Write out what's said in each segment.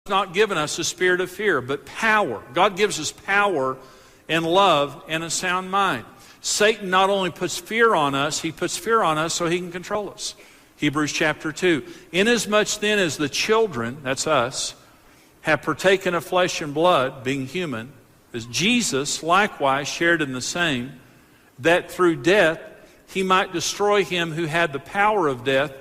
not given us a spirit of fear, but power. God gives us power and love and a sound mind. Satan not only puts fear on us, he puts fear on us so he can control us. Hebrews chapter 2. Inasmuch then as the children, that's us, have partaken of flesh and blood, being human, as Jesus likewise shared in the same, that through death he might destroy him who had the power of death,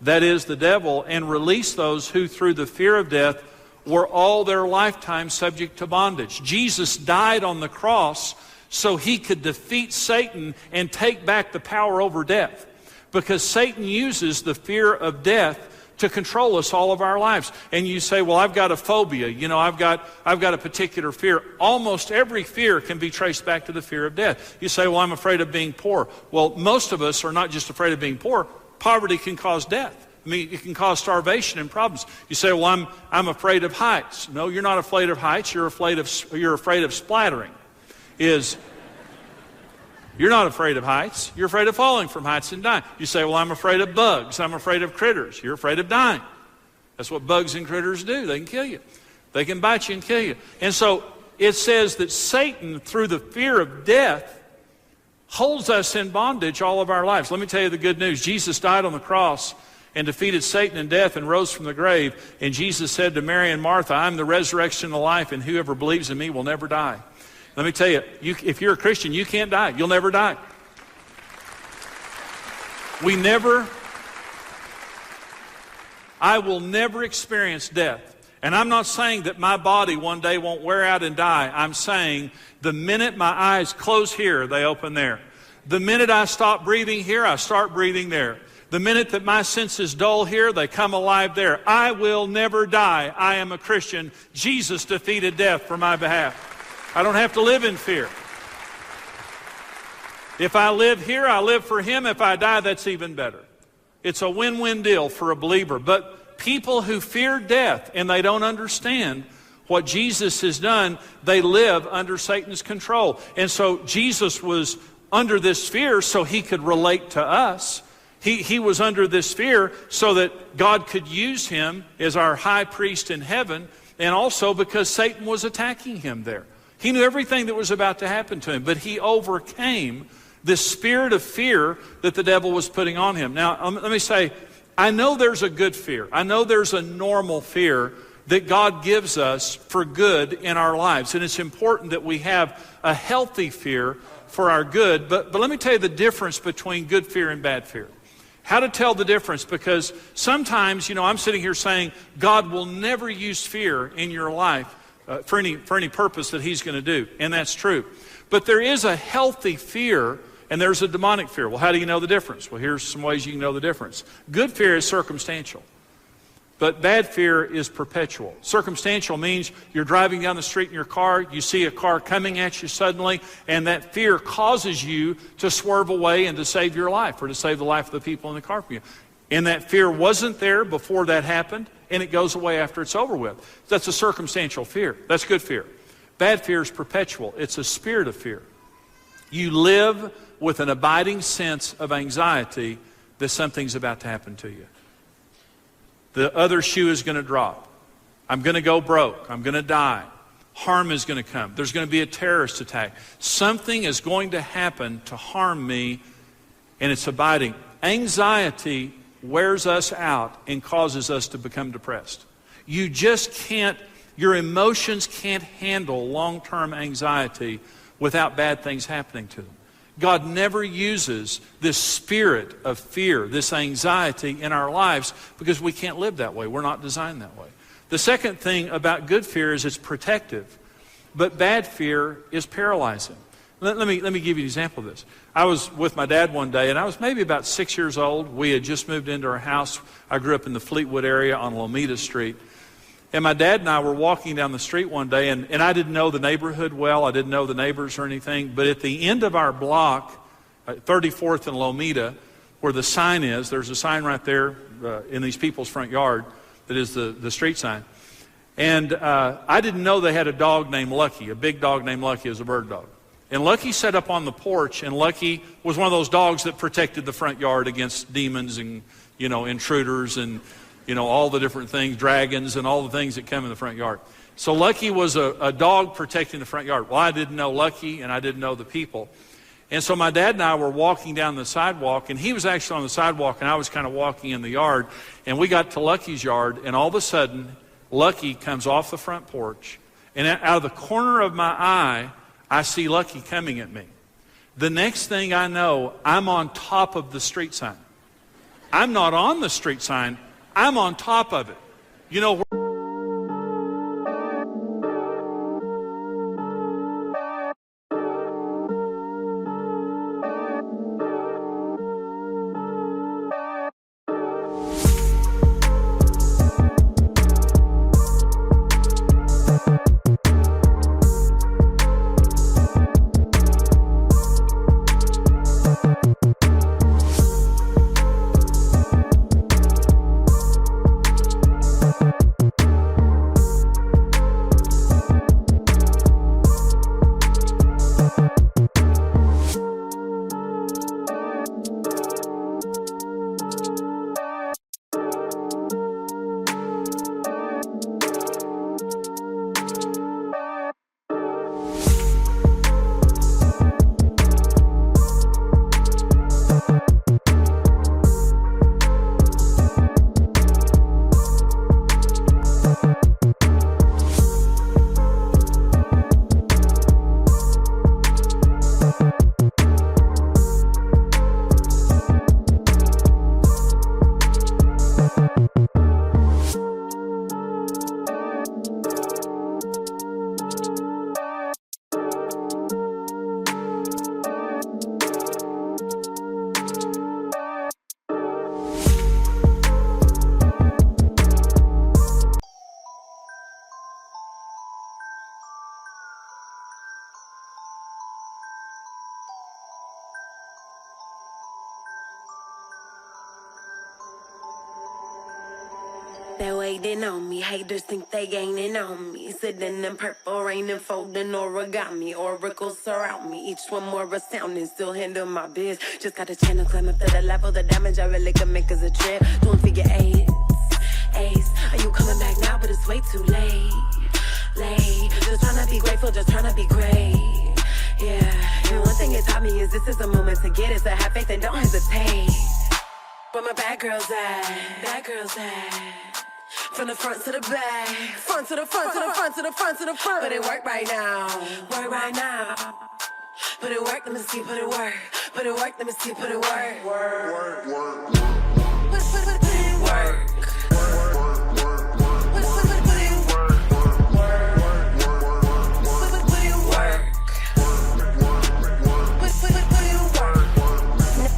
that is, the devil, and release those who through the fear of death were all their lifetime subject to bondage. Jesus died on the cross so he could defeat Satan and take back the power over death. Because Satan uses the fear of death to control us all of our lives. And you say, well, I've got a phobia. You know, I've got a particular fear. Almost every fear can be traced back to the fear of death. You say, well, I'm afraid of being poor. Well, most of us are not just afraid of being poor. Poverty can cause death. I mean, it can cause starvation and problems. You say, well, I'm afraid of heights. No, you're not afraid of heights. You're afraid of splattering. You're not afraid of heights. You're afraid of falling from heights and dying. You say, well, I'm afraid of bugs. I'm afraid of critters. You're afraid of dying. That's what bugs and critters do. They can kill you. They can bite you and kill you. And so it says that Satan, through the fear of death, holds us in bondage all of our lives. Let me tell you the good news. Jesus died on the cross and defeated Satan and death and rose from the grave. And Jesus said to Mary and Martha, I'm the resurrection and the life, and whoever believes in me will never die. Let me tell you, if you're a Christian, you can't die. You'll never die. I will never experience death. And I'm not saying that my body one day won't wear out and die. I'm saying the minute my eyes close here, they open there. The minute I stop breathing here, I start breathing there. The minute that my senses dull here, they come alive there. I will never die. I am a Christian. Jesus defeated death for my behalf. I don't have to live in fear. If I live here, I live for him. If I die, that's even better. It's a win-win deal for a believer. But people who fear death and they don't understand what Jesus has done, they live under Satan's control. And so Jesus was under this fear so he could relate to us. He was under this fear so that God could use him as our high priest in heaven, and also because Satan was attacking him there. He knew everything that was about to happen to him, but he overcame this spirit of fear that the devil was putting on him. Now, let me say, I know there's a good fear. I know there's a normal fear that God gives us for good in our lives. And it's important that we have a healthy fear for our good. But let me tell you the difference between good fear and bad fear. How to tell the difference, because sometimes, I'm sitting here saying God will never use fear in your life for any purpose that he's going to do. And that's true. But there is a healthy fear and there's a demonic fear. Well, how do you know the difference? Well, here's some ways you can know the difference. Good fear is circumstantial, but bad fear is perpetual. Circumstantial means you're driving down the street in your car, you see a car coming at you suddenly, and that fear causes you to swerve away and to save your life or to save the life of the people in the car from you. And that fear wasn't there before that happened, and it goes away after it's over with. That's a circumstantial fear. That's good fear. Bad fear is perpetual. It's a spirit of fear. You live with an abiding sense of anxiety that something's about to happen to you. The other shoe is going to drop. I'm going to go broke. I'm going to die. Harm is going to come. There's going to be a terrorist attack. Something is going to happen to harm me, and it's abiding. Anxiety wears us out and causes us to become depressed. You just can't, your emotions can't handle long-term anxiety without bad things happening to them. God never uses this spirit of fear, this anxiety in our lives because we can't live that way. We're not designed that way. The second thing about good fear is it's protective, but bad fear is paralyzing. Let me give you an example of this. I was with my dad one day, and I was maybe about 6 years old. We had just moved into our house. I grew up in the Fleetwood area on Lomita Street. And my dad and I were walking down the street one day, and I didn't know the neighborhood well. I didn't know the neighbors or anything. But at the end of our block, 34th and Lomita, where the sign is, there's a sign right there in these people's front yard that is the street sign. And I didn't know they had a dog named Lucky, a big dog named Lucky. It was a bird dog. And Lucky sat up on the porch, and Lucky was one of those dogs that protected the front yard against demons and, intruders and all the different things, dragons and all the things that come in the front yard. So Lucky was a dog protecting the front yard. Well, I didn't know Lucky, and I didn't know the people. And so my dad and I were walking down the sidewalk, and he was actually on the sidewalk, and I was kind of walking in the yard. And we got to Lucky's yard, and all of a sudden, Lucky comes off the front porch. And out of the corner of my eye, I see Lucky coming at me. The next thing I know, I'm on top of the street sign. I'm not on the street sign. I'm on top of it. They're waiting on me, haters think they gaining on me. Sitting in purple rain and folding origami. Oracles surround me, each one more astounding. Still handle my biz, just got a channel climb up to the level. The damage I really can make is a trip. Don't figure eight, ace. Are you coming back now? But it's way too late. Just tryna be grateful, just tryna be great. Yeah, and one thing it taught me is this is a moment to get it. So have faith and don't hesitate. Where my bad girls at? Bad girls at? From the front to the back, front to the front, to the front, to the front, to the front. But it work right now, work right now. Put it work, let me see, put it work. Put it work, let me see, put it work. Work, work, put it work.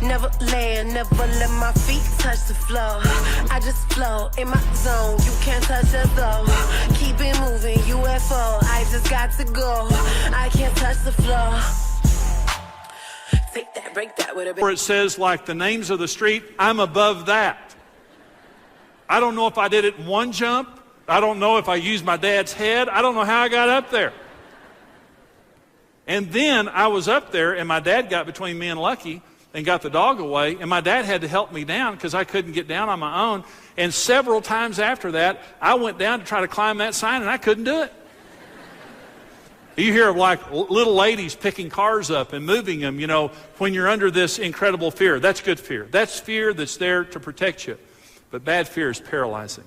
Never land, never let my feet touch the floor. I just flow in my zone, you can't touch us though. Keep it moving, UFO, I just got to go. I can't touch the floor. Take that, break that with a bit. Where it says like the names of the street, I'm above that. I don't know if I did it in one jump. I don't know if I used my dad's head. I don't know how I got up there. And then I was up there and my dad got between me and Lucky and got the dog away, and my dad had to help me down because I couldn't get down on my own. And several times after that, I went down to try to climb that sign, and I couldn't do it. You hear of like little ladies picking cars up and moving them, when you're under this incredible fear. That's good fear. That's fear that's there to protect you. But bad fear is paralyzing.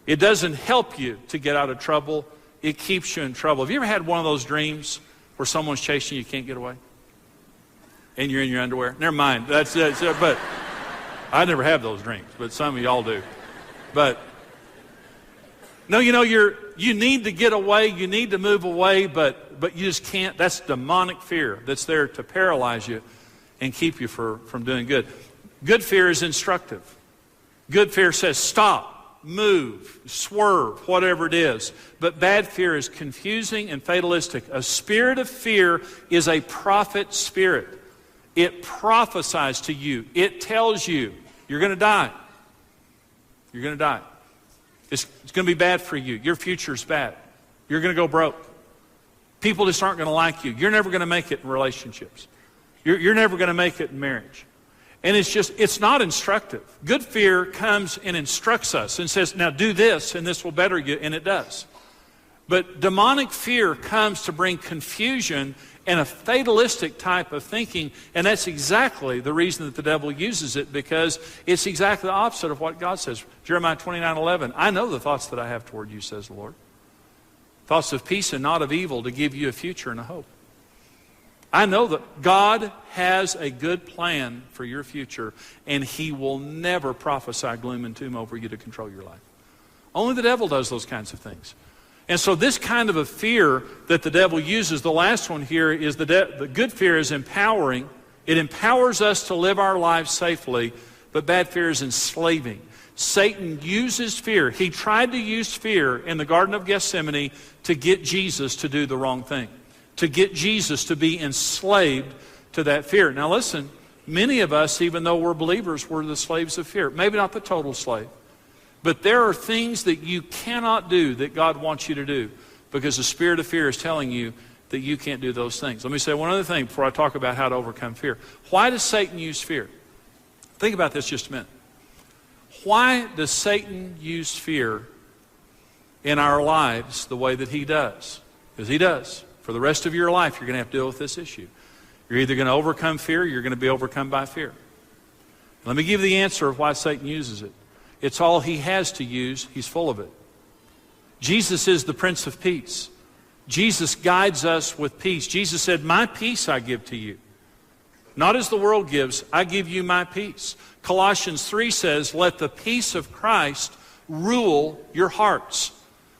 It doesn't help you to get out of trouble. It keeps you in trouble. Have you ever had one of those dreams where someone's chasing you, you can't get away? And you're in your underwear? Never mind. That's but I never have those dreams, but some of y'all do. But no, you need to get away, you need to move away, but you just can't. That's demonic fear that's there to paralyze you and keep you from doing good. Good fear is instructive. Good fear says stop, move, swerve, whatever it is. But bad fear is confusing and fatalistic. A spirit of fear is a prophet spirit. It prophesies to you. It tells you you're going to die. You're going to die. It's going to be bad for you. Your future's bad. You're going to go broke. People just aren't going to like you. You're never going to make it in relationships. You're never going to make it in marriage. And it's not instructive. Good fear comes and instructs us and says, now do this and this will better you, and it does. But demonic fear comes to bring confusion and a fatalistic type of thinking, and that's exactly the reason that the devil uses it, because it's exactly the opposite of what God says. Jeremiah 29:11, I know the thoughts that I have toward you, says the Lord. Thoughts of peace and not of evil, to give you a future and a hope. I know that God has a good plan for your future, and He will never prophesy gloom and doom over you to control your life. Only the devil does those kinds of things. And so this kind of a fear that the devil uses, the last one here is the good fear is empowering. It empowers us to live our lives safely, but bad fear is enslaving. Satan uses fear. He tried to use fear in the Garden of Gethsemane to get Jesus to do the wrong thing, to get Jesus to be enslaved to that fear. Now listen, many of us, even though we're believers, we're the slaves of fear. Maybe not the total slave. But there are things that you cannot do that God wants you to do because the spirit of fear is telling you that you can't do those things. Let me say one other thing before I talk about how to overcome fear. Why does Satan use fear? Think about this just a minute. Why does Satan use fear in our lives the way that he does? Because he does. For the rest of your life, you're going to have to deal with this issue. You're either going to overcome fear or you're going to be overcome by fear. Let me give you the answer of why Satan uses it. It's all he has to use. He's full of it. Jesus is the Prince of Peace. Jesus guides us with peace. Jesus said, my peace I give to you. Not as the world gives, I give you my peace. Colossians 3 says, let the peace of Christ rule your hearts.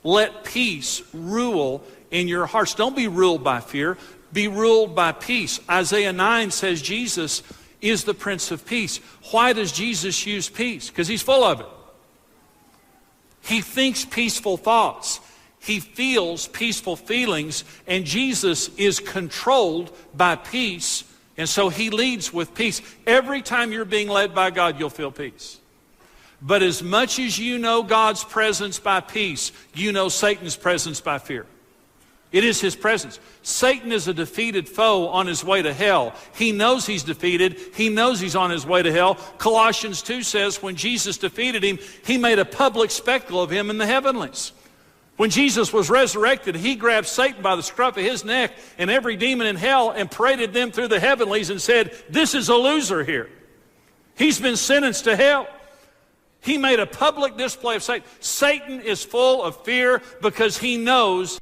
Let peace rule in your hearts. Don't be ruled by fear. Be ruled by peace. Isaiah 9 says Jesus is the Prince of Peace. Why does Jesus use peace? Because He's full of it. He thinks peaceful thoughts. He feels peaceful feelings. And Jesus is controlled by peace. And so He leads with peace. Every time you're being led by God, you'll feel peace. But as much as you know God's presence by peace, you know Satan's presence by fear. It is his presence. Satan is a defeated foe on his way to hell. He knows he's defeated. He knows he's on his way to hell. Colossians 2 says when Jesus defeated him, He made a public spectacle of him in the heavenlies. When Jesus was resurrected, He grabbed Satan by the scruff of his neck and every demon in hell and paraded them through the heavenlies and said, this is a loser here. He's been sentenced to hell. He made a public display of Satan. Satan is full of fear because he knows